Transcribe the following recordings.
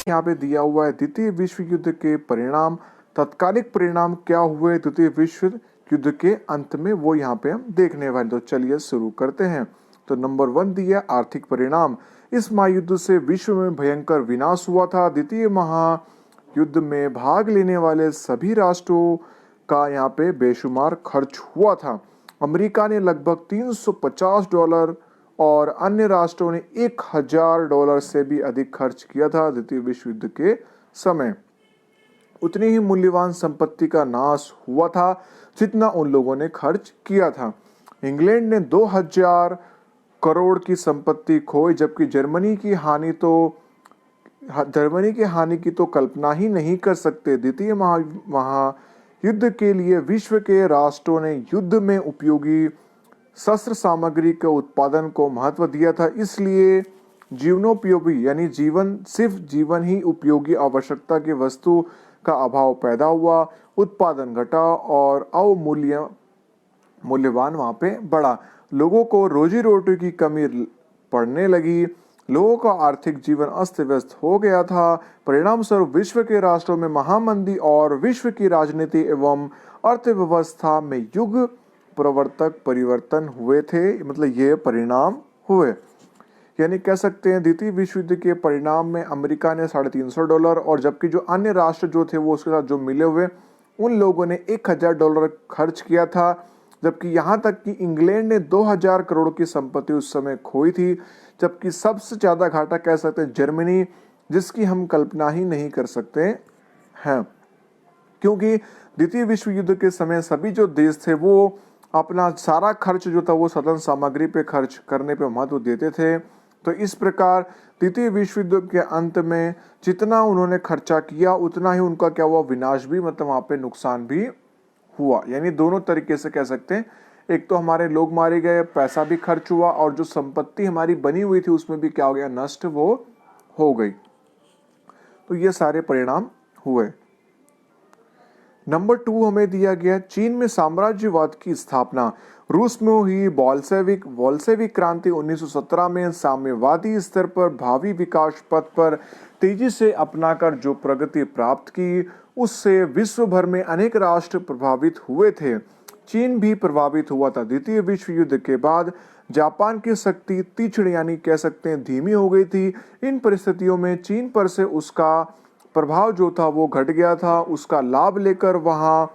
यहाँ पे दिया हुआ है द्वितीय विश्व युद्ध के परिणाम, तत्कालिक परिणाम क्या हुए द्वितीय विश्व युद्ध के अंत में, वो यहाँ पे हम देखने वाले। तो चलिए शुरू करते हैं। तो नंबर 1 दिया आर्थिक परिणाम। इस महायुद्ध से विश्व में भयंकर विनाश हुआ था। द्वितीय महायुद्ध में भाग लेने वाले सभी राष्ट्रों का यहाँ पे बेशुमार खर्च हुआ था। अमेरिका ने लगभग $350 और अन्य राष्ट्रों ने $1000 से भी अधिक खर्च किया था द्वितीय विश्व युद्ध के समय। उतनी ही मूल्यवान संपत्ति का नाश हुआ था जितना उन लोगों ने खर्च किया था। इंग्लैंड ने 2000 करोड़ की संपत्ति खोई, जबकि जर्मनी की हानि की तो कल्पना ही नहीं कर सकते। द्वितीय महायुद्ध के लिए विश्व के राष्ट्रों ने युद्ध में उपयोगी शस्त्र सामग्री के उत्पादन को महत्व दिया था, इसलिए जीवनोपयोगी यानी जीवन ही उपयोगी आवश्यकता की वस्तु का अभाव पैदा हुआ, उत्पादन घटा और मूल्यवान वहां पे बढ़ा। लोगों को रोजी रोटी की कमी पड़ने लगी, लोगों का आर्थिक जीवन अस्त व्यस्त हो गया था। परिणाम स्वरूप विश्व के राष्ट्रों में महामंदी और विश्व की राजनीति एवं अर्थव्यवस्था में युग प्रवर्तक परिवर्तन हुए थे। मतलब ये परिणाम हुए, यानी कह सकते हैं द्वितीय विश्व युद्ध के परिणाम में अमेरिका ने $350 और जबकि जो अन्य राष्ट्र जो थे वो उसके साथ जो मिले हुए उन लोगों ने $1000 खर्च किया था। जबकि यहाँ तक कि इंग्लैंड ने 2000 करोड़ की संपत्ति उस समय खोई थी, जबकि सबसे ज्यादा घाटा कह सकते हैं जर्मनी, जिसकी हम कल्पना ही नहीं कर सकते हैं, क्योंकि द्वितीय विश्व युद्ध के समय सभी जो देश थे वो अपना सारा खर्च जो था वो साधन सामग्री पे खर्च करने पे महत्व देते थे। तो इस प्रकार द्वितीय विश्व युद्ध के अंत में जितना उन्होंने खर्चा किया उतना ही उनका क्या हुआ, विनाश भी, मतलब वहां पे नुकसान भी हुआ। यानी दोनों तरीके से कह सकते हैं, एक तो हमारे लोग मारे गए, पैसा भी खर्च हुआ और जो संपत्ति हमारी बनी हुई थी उसमें भी क्या हो गया, नष्ट वो हो गई। तो ये सारे परिणाम हुए। नंबर 2 हमें दिया गया चीन में साम्राज्यवाद की स्थापना। रूस में हुई बोल्शेविक क्रांति 1917 में साम्यवादी स्तर पर भावी विकास पथ पर तेजी से अपनाकर जो प्रगति प्राप्त की, उससे विश्व भर में अनेक राष्ट्र प्रभावित हुए थे। चीन भी प्रभावित हुआ था। द्वितीय विश्व युद्ध के बाद जापान की शक्ति तीक्ष्ण यानी कह सकते हैं धीमी हो गई थी। इन परिस्थितियों में चीन पर से उसका प्रभाव जो था वो घट गया था। उसका लाभ लेकर वहां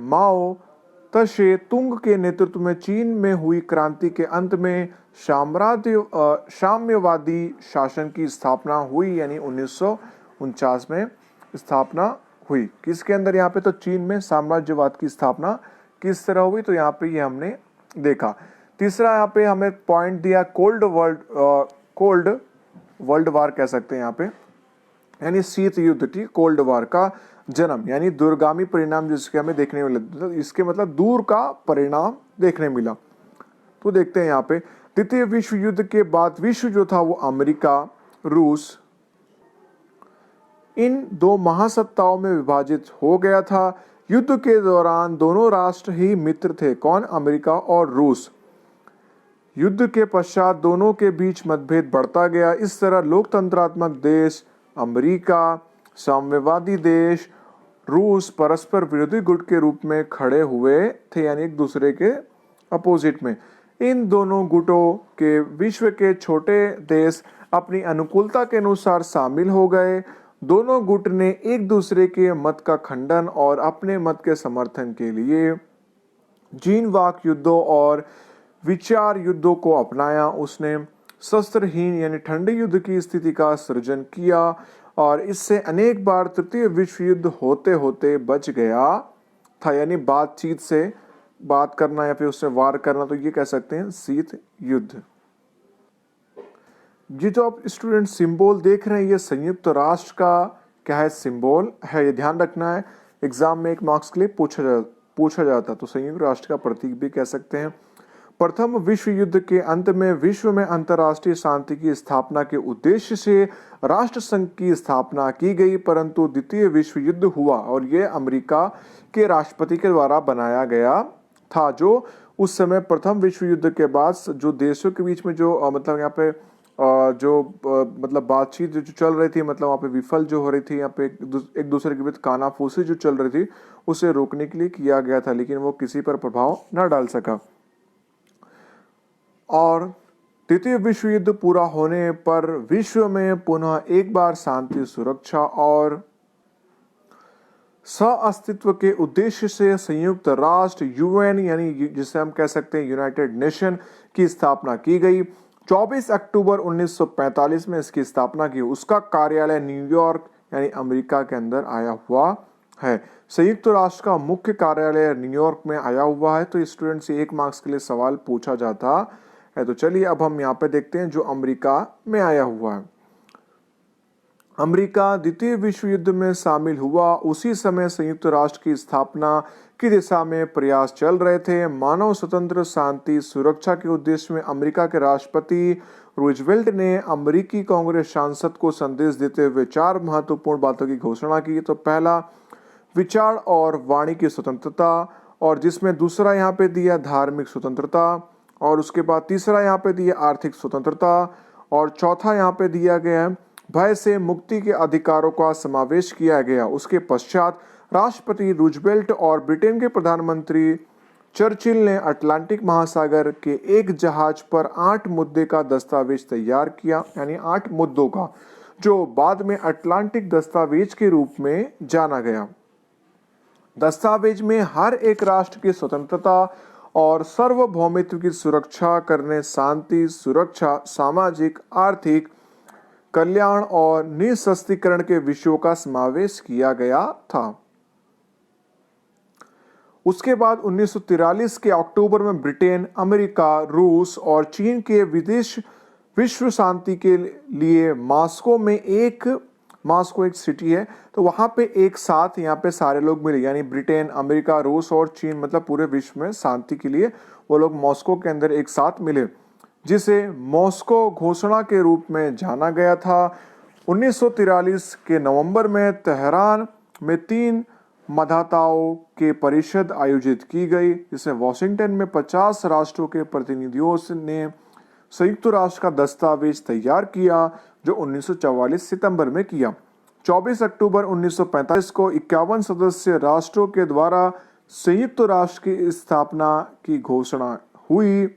माओ तशे तुंग के नेतृत्व में चीन में हुई क्रांति के अंत में साम्यवादी शासन की स्थापना हुई, यानी 1949 में स्थापना हुई। किसके अंदर, यहाँ पे तो चीन में साम्राज्यवाद की स्थापना किस तरह हुई, तो यहाँ पे ये हमने देखा। तीसरा यहाँ पे हमें पॉइंट दिया कोल्ड वर्ल्ड वार कह सकते हैं यहाँ पे, यानी शीत युद्ध थी, कोल्ड वार का जन्म, यानी दूरगामी परिणाम जिसके हमें देखने मिला, तो इसके मतलब दूर का परिणाम देखने मिला। तो देखते हैं यहाँ पे द्वितीय विश्व युद्ध के बाद विश्व जो था वो अमेरिका, रूस, इन दो महासत्ताओं में विभाजित हो गया था। युद्ध के दौरान दोनों राष्ट्र ही मित्र थे, कौन, अमेरिका और रूस। युद्ध के पश्चात दोनों के बीच मतभेद बढ़ता गया। इस तरह लोकतंत्रात्मक देश अमेरिका, साम्यवादी देश रूस परस्पर विरोधी गुट के रूप में खड़े हुए थे, यानी एक दूसरे के अपोजिट में। इन दोनों गुटों के विश्व के छोटे देश अपनी अनुकूलता के अनुसार शामिल हो गए। दोनों गुट ने एक दूसरे के मत का खंडन और अपने मत के समर्थन के लिए जीन वाक युद्धों और विचार युद्धों को अपनाया। उसने शस्त्रहीन यानी ठंडे युद्ध की स्थिति का सृजन किया और इससे अनेक बार तृतीय विश्व युद्ध होते होते बच गया था, यानी बातचीत से बात करना या फिर उससे वार करना, तो ये कह सकते हैं शीत युद्ध। ये जो आप स्टूडेंट सिंबल देख रहे हैं ये संयुक्त राष्ट्र का क्या है, सिंबल है, ये ध्यान रखना है, एग्जाम में एक मार्क्स के लिए पूछा जाता, तो संयुक्त राष्ट्र का प्रतीक भी कह सकते हैं। प्रथम विश्व युद्ध के अंत में विश्व में अंतर्राष्ट्रीय शांति की स्थापना के उद्देश्य से राष्ट्र संघ की स्थापना की गई, परंतु द्वितीय विश्व युद्ध हुआ और यह अमेरिका के राष्ट्रपति के द्वारा बनाया गया था, जो उस समय प्रथम विश्व युद्ध के बाद जो देशों के बीच में जो मतलब यहाँ पे मतलब बातचीत जो चल रही थी, मतलब वहाँ पे विफल जो हो रही थी, यहाँ पे एक दूसरे के बीच कानाफूसी जो चल रही थी उसे रोकने के लिए किया गया था, लेकिन वो किसी पर प्रभाव न डाल सका। और द्वितीय विश्व युद्ध पूरा होने पर विश्व में पुनः एक बार शांति, सुरक्षा और सह-अस्तित्व के उद्देश्य से संयुक्त राष्ट्र यूएन यानी जिसे हम कह सकते हैं यूनाइटेड नेशन की स्थापना की गई। 24 अक्टूबर 1945 में इसकी स्थापना की। उसका कार्यालय न्यूयॉर्क यानी अमेरिका के अंदर आया हुआ है। संयुक्त राष्ट्र का मुख्य कार्यालय न्यूयॉर्क में आया हुआ है। तो स्टूडेंट से 1 मार्क्स के लिए सवाल पूछा जाता है। तो चलिए अब हम यहाँ पे देखते हैं जो अमेरिका में आया हुआ है। अमेरिका द्वितीय विश्व युद्ध में शामिल हुआ। उसी समय संयुक्त राष्ट्र की स्थापना की दिशा में प्रयास चल रहे थे। मानव स्वतंत्र, शांति, सुरक्षा के उद्देश्य में अमेरिका के राष्ट्रपति रूजवेल्ट ने अमेरिकी कांग्रेस सांसद को संदेश देते हुए 4 महत्वपूर्ण बातों की घोषणा की। तो पहला, विचार और वाणी की स्वतंत्रता, और जिसमें दूसरा यहाँ पे दिया धार्मिक स्वतंत्रता, और उसके बाद तीसरा यहाँ पे दिया आर्थिक स्वतंत्रता, और चौथा यहाँ पे दिया गया भय से मुक्ति के अधिकारों का समावेश किया गया। उसके पश्चात राष्ट्रपति रूजवेल्ट और ब्रिटेन के प्रधानमंत्री चर्चिल ने अटलांटिक महासागर के एक जहाज पर 8 मुद्दे का दस्तावेज तैयार किया, यानी 8 मुद्दों का, जो बाद में अटलांटिक दस्तावेज के रूप में जाना गया। दस्तावेज में हर एक राष्ट्र की स्वतंत्रता और सार्वभौमित्व की सुरक्षा करने, शांति, सुरक्षा, सामाजिक, आर्थिक कल्याण और निःशस्त्रीकरण के विषयों का समावेश किया गया था। उसके बाद 1943 के अक्टूबर में ब्रिटेन, अमेरिका, रूस और चीन के विदेश विश्व शांति के लिए मास्को एक सिटी है, तो वहां पे एक साथ यहाँ पे सारे लोग मिले, यानी ब्रिटेन, अमेरिका, रूस और चीन, मतलब पूरे विश्व में शांति के लिए वो लोग मॉस्को के अंदर एक साथ मिले, जिसे मॉस्को घोषणा के रूप में जाना गया था। 1943 के नवंबर में तेहरान में 3 मतदाताओं के परिषद आयोजित की गई, जिसमें वॉशिंगटन में 50 राष्ट्रों के प्रतिनिधियों ने संयुक्त राष्ट्र का दस्तावेज तैयार किया, जो 1944 सितंबर में किया। 24 अक्टूबर 1945 को 51 सदस्य राष्ट्रों के द्वारा संयुक्त राष्ट्र की स्थापना की घोषणा हुई,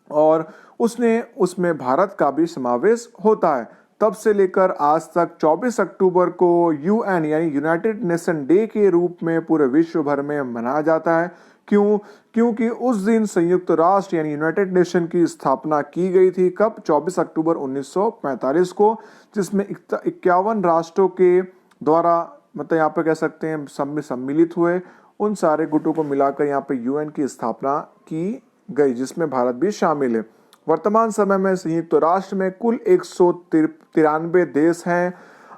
और उसमें भारत का भी समावेश होता है। तब से लेकर आज तक 24 अक्टूबर को यूएन यानी यूनाइटेड नेशन डे के रूप में पूरे विश्व भर में मनाया जाता है। क्यों? क्योंकि उस दिन संयुक्त राष्ट्र यानी यूनाइटेड नेशन की स्थापना की गई थी। कब? 24 अक्टूबर 1945 को, जिसमें 51 राष्ट्रों के द्वारा, मतलब यहाँ पे कह सकते हैं सम्मिलित हुए, उन सारे गुटों को मिलाकर यहाँ पे यूएन की स्थापना की गई, जिसमें भारत भी शामिल है। वर्तमान समय में संयुक्त राष्ट्र में कुल 193 देश हैं।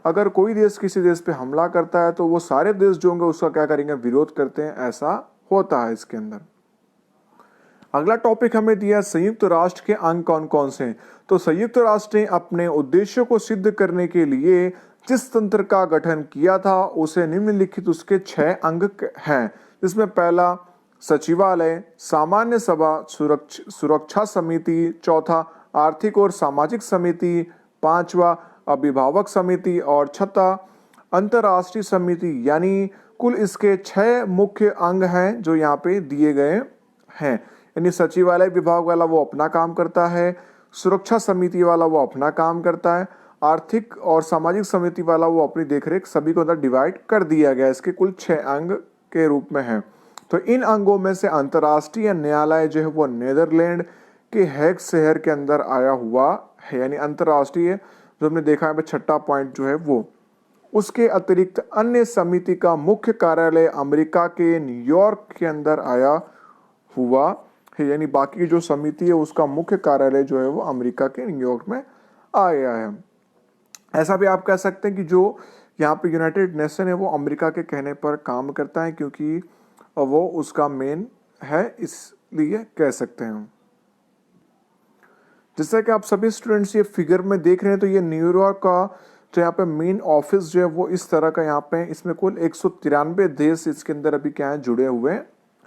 अगर कोई देश किसी देश पे हमला करता है तो वो सारे देश जो होंगे उसका क्या करेंगे? विरोध करते हैं, ऐसा होता है इसके अंदर। अगला टॉपिक हमें दिया संयुक्त राष्ट्र के अंग कौन कौन से हैं। तो संयुक्त राष्ट्र ने अपने उद्देश्यों को सिद्ध करने के लिए जिस तंत्र का गठन किया था उसे निम्नलिखित उसके 6 अंग हैं, जिसमें पहला सचिवालय, सामान्य सभा, सुरक्षा समिति, चौथा आर्थिक और सामाजिक समिति, 5वां अभिभावक समिति, और 6वां अंतर्राष्ट्रीय समिति। यानी कुल इसके 6 मुख्य अंग हैं जो यहाँ पे दिए गए हैं। यानी सचिवालय विभाग वाला वो अपना काम करता है, सुरक्षा समिति वाला वो अपना काम करता है, आर्थिक और सामाजिक समिति वाला वो अपनी देखरेख, सभी को अंदर डिवाइड कर दिया गया। इसके कुल 6 अंग के रूप में है। तो इन अंगों में से अंतर्राष्ट्रीय न्यायालय जो है वो नीदरलैंड के हेग शहर के अंदर आया हुआ है, यानी अंतर्राष्ट्रीय जो हमने देखा है 6वां पॉइंट जो है वो। उसके अतिरिक्त अन्य समिति का मुख्य कार्यालय अमेरिका के न्यूयॉर्क के अंदर आया हुआ है, यानी बाकी जो समिति है उसका मुख्य कार्यालय जो है वो अमेरिका के न्यूयॉर्क में आया है। ऐसा भी आप कह सकते हैं कि जो यहाँ पे यूनाइटेड नेशन है वो अमेरिका के कहने पर काम करता है, क्योंकि वो उसका मेन है, इसलिए कह सकते हैं। जैसा कि आप सभी स्टूडेंट्स ये फिगर में देख रहे हैं, तो ये न्यूयॉर्क का जो यहाँ पे मेन ऑफिस जो है वो इस तरह का यहाँ पे, इसमें कुल 193 देश इसके अंदर अभी क्या है जुड़े हुए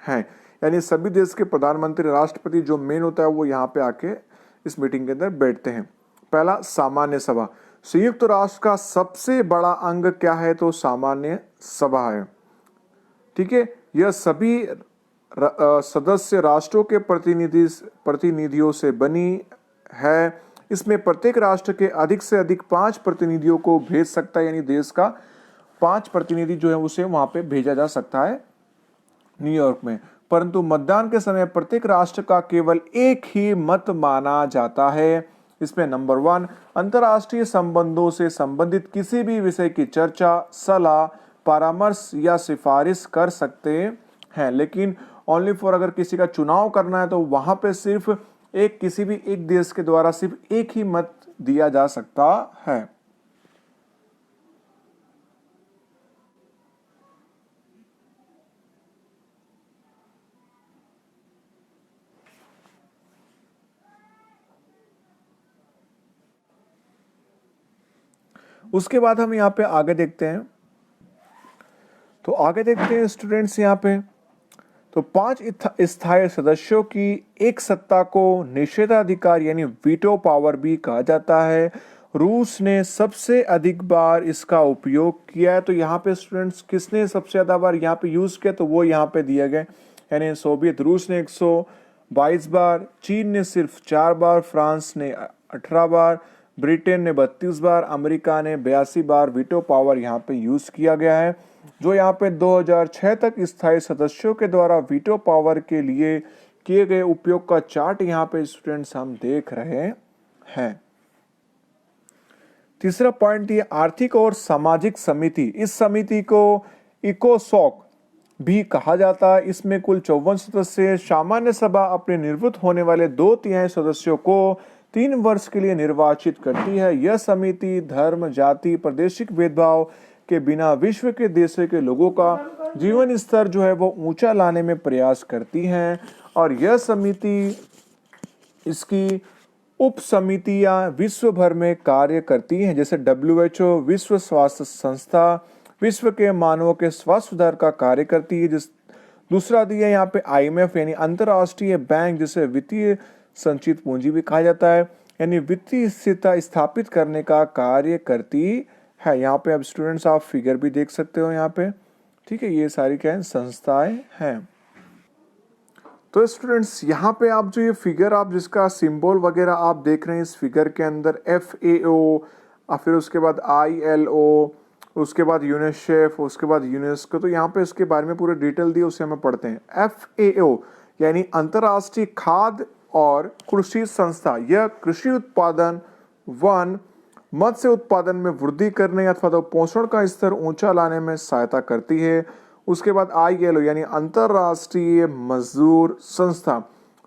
हैं। यानी सभी देश के प्रधानमंत्री, राष्ट्रपति जो मेन होता है वो यहाँ पे आके इस मीटिंग के अंदर बैठते हैं। पहला सामान्य सभा। संयुक्त राष्ट्र का सबसे बड़ा अंग क्या है? तो सामान्य सभा है। ठीक है, यह सभी सदस्य राष्ट्रों के प्रतिनिधियों से बनी है। इसमें प्रत्येक राष्ट्र के अधिक से अधिक 5 प्रतिनिधियों को भेज सकता है, यानी देश का 5 प्रतिनिधि जो है उसे वहां पे भेजा जा सकता है न्यूयॉर्क में। परंतु मतदान के समय प्रत्येक राष्ट्र का केवल एक ही मत माना जाता है। इसमें नंबर 1, अंतर्राष्ट्रीय संबंधों से संबंधित किसी भी विषय की चर्चा, सलाह, परामर्श या सिफारिश कर सकते हैं, लेकिन ओनली फॉर अगर किसी का चुनाव करना है तो वहां पे सिर्फ किसी भी एक देश के द्वारा सिर्फ एक ही मत दिया जा सकता है। उसके बाद हम यहाँ पे आगे देखते हैं, तो आगे देखते हैं स्टूडेंट्स यहाँ पे, तो 5 स्थायी सदस्यों की एक सत्ता को निषेधाधिकार यानी वीटो पावर भी कहा जाता है। रूस ने सबसे अधिक बार इसका उपयोग किया है। तो यहाँ पे स्टूडेंट्स किसने सबसे ज्यादा बार यहाँ पे यूज किया, तो वो यहाँ पे दिए गए, यानी सोवियत रूस ने 122 बार, चीन ने सिर्फ 4 बार, फ्रांस ने 18 बार, ब्रिटेन ने 32 बार, अमेरिका ने 82 बार वीटो पावर यहाँ पे यूज किया गया है। जो यहाँ पे 2006 तक स्थायी सदस्यों के द्वारा वीटो पावर के लिए किए गए उपयोग का चार्ट यहाँ पे स्टूडेंट्स हम देख रहे हैं। तीसरा पॉइंट ये आर्थिक और सामाजिक समिति। इस समिति को इकोसॉक भी कहा जाता है। इसमें कुल 54 सदस्य। सामान्य सभा अपने निवृत्त होने वाले 2/3 सदस्यों को 3 वर्ष के लिए निर्वाचित करती है। यह समिति धर्म, जाति, प्रादेशिक भेदभाव के बिना विश्व के देशों के लोगों का जीवन स्तर जो है वो ऊंचा लाने में प्रयास करती है। और यह समिति, इसकी उप समितियां विश्व भर में कार्य करती हैं, जैसे WHO विश्व स्वास्थ्य संस्था विश्व के मानवों के स्वास्थ्य सुधार का कार्य करती है। जिस दूसरा दिया यहाँ पे IMF यानी अंतर्राष्ट्रीय बैंक, जिसे वित्तीय संचित पूंजी भी कहा जाता है, यानी वित्तीय स्थिरता स्थापित करने का कार्य करती है। यहाँ पे अब स्टूडेंट्स आप फिगर भी देख सकते हो यहाँ पे। ठीक है, ये सारी क्या है, संस्थाएं हैं। तो स्टूडेंट्स यहाँ पे आप जो ये फिगर, आप जिसका सिंबल वगैरह आप देख रहे हैं इस फिगर के अंदर, FAO, फिर उसके बाद ILO, उसके बाद यूनिसेफ, उसके बाद यूनेस्को, तो यहाँ पे इसके बारे में पूरे डिटेल दिए, उसे हमें पढ़ते हैं। FAO यानी अंतर्राष्ट्रीय खाद्य और कृषि संस्था, यह कृषि उत्पादन, वन, मत्स्य उत्पादन में वृद्धि करने अथवा तो पोषण का स्तर ऊंचा लाने में सहायता करती है। उसके बाद ILO यानी अंतर्राष्ट्रीय मजदूर संस्था,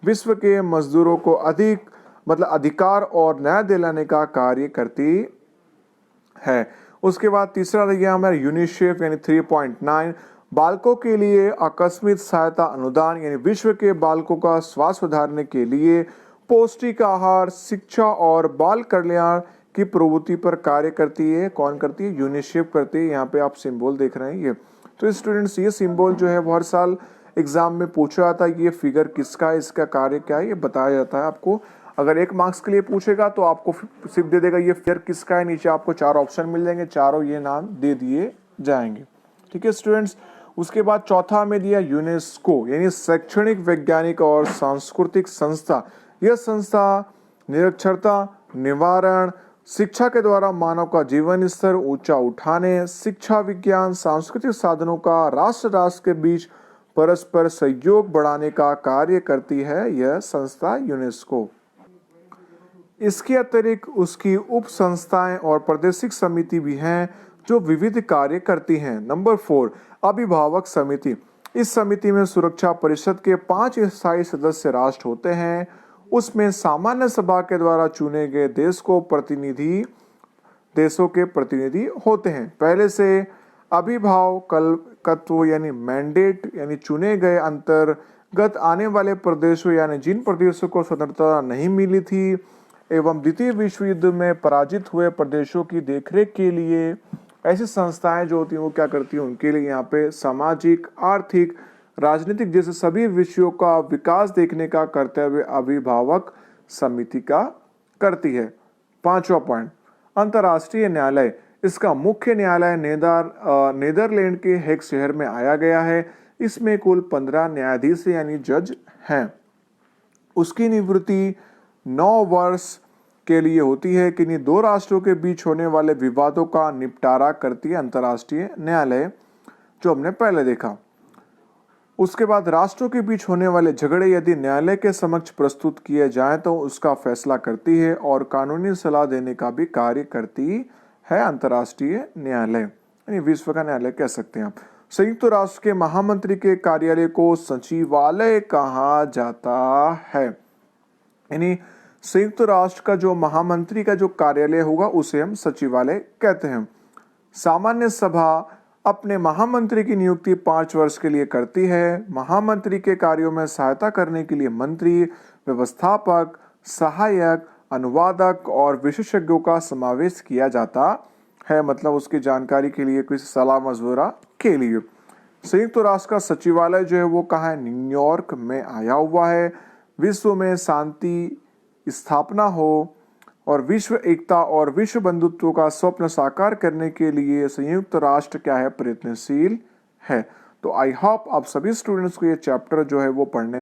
विश्व के मजदूरों को अधिकार और न्याय दिलाने का कार्य करती है। उसके बाद तीसरा रह हमारा यूनिसेफ यानी 3.9, बालकों के लिए आकस्मिक सहायता अनुदान, यानी विश्व के बालकों का स्वास्थ्य सुधारने के लिए पौष्टिक आहार, शिक्षा और बाल कल्याण की प्रवृत्ति पर कार्य करती है। कौन करती है? यूनिसेफ करती है। यहाँ पे आप सिंबल देख रहे हैं ये। तो स्टूडेंट्स ये सिंबल जो है वो हर साल एग्जाम में पूछा जाता है कि ये फिगर किसका है, इसका कार्य क्या है, ये बताया जाता है आपको। अगर 1 मार्क्स के लिए पूछेगा तो आपको सिर्फ दे देगा ये फिगर किसका है, नीचे आपको 4 ऑप्शन मिल जाएंगे, चारों ये नाम दे दिए जाएंगे। ठीक है स्टूडेंट्स, उसके बाद चौथा में दिया यूनेस्को यानी शैक्षणिक, वैज्ञानिक और सांस्कृतिक संस्था। यह संस्था निरक्षरता निवारण, शिक्षा के द्वारा मानव का जीवन स्तर ऊंचा उठाने, शिक्षा, विज्ञान, सांस्कृतिक साधनों का राष्ट्र के बीच परस्पर सहयोग बढ़ाने का कार्य करती है यह संस्था यूनेस्को। इसके अतिरिक्त उसकी उप संस्थाएं और प्रादेशिक समिति भी हैं जो विविध कार्य करती हैं। नंबर 4, अभिभावक समिति। इस समिति में सुरक्षा परिषद के 5 स्थायी सदस्य राष्ट्र होते हैं। उसमें सामान्य सभा के द्वारा चुने गए देशों के प्रतिनिधि होते हैं। पहले से अभिभावकत्व यानी मैंडेट यानी चुने गए अंतर्गत आने वाले प्रदेशों यानी जिन प्रदेशों को स्वतंत्रता नहीं मिली थी एवं द्वितीय विश्व युद्ध में पराजित हुए प्रदेशों की देखरेख के लिए ऐसी संस्थाएं जो होती हैं वो क्या करती हैं, उनके लिए यहाँ पे सामाजिक, आर्थिक, राजनीतिक जैसे सभी विषयों का विकास देखने का कर्तव्य अभिभावक समिति का करती है। 5वां पॉइंट, अंतर्राष्ट्रीय न्यायालय। इसका मुख्य न्यायालय नीदरलैंड के हेग शहर में आया गया है। इसमें कुल 15 न्यायाधीश यानी जज हैं। उसकी निवृत्ति 9 वर्ष के लिए होती है। किन्हीं दो राष्ट्रों के बीच होने वाले विवादों का निपटारा करती है अंतर्राष्ट्रीय न्यायालय, जो हमने पहले देखा। उसके बाद राष्ट्रों के बीच होने वाले झगड़े यदि न्यायालय के समक्ष प्रस्तुत किए जाएं तो उसका फैसला करती है और कानूनी सलाह देने का भी कार्य करती है अंतर्राष्ट्रीय न्यायालय, यानी विश्व का न्यायालय कह सकते हैं आप। संयुक्त राष्ट्र के महामंत्री के कार्यालय को सचिवालय कहा जाता है, यानी संयुक्त राष्ट्र का जो महामंत्री का जो कार्यालय होगा उसे हम सचिवालय कहते हैं। सामान्य सभा अपने महामंत्री की नियुक्ति 5 वर्ष के लिए करती है। महामंत्री के कार्यों में सहायता करने के लिए मंत्री, व्यवस्थापक, सहायक, अनुवादक और विशेषज्ञों का समावेश किया जाता है, मतलब उसकी जानकारी के लिए, किसी सलाह मशवरा के लिए। संयुक्त राष्ट्र का सचिवालय जो है वो कहाँ है? न्यूयॉर्क में आया हुआ है। विश्व में शांति स्थापना हो और विश्व एकता और विश्व बंधुत्व का स्वप्न साकार करने के लिए संयुक्त राष्ट्र क्या है? प्रयत्नशील है। तो आई होप आप सभी स्टूडेंट्स को ये चैप्टर जो है वो पढ़ने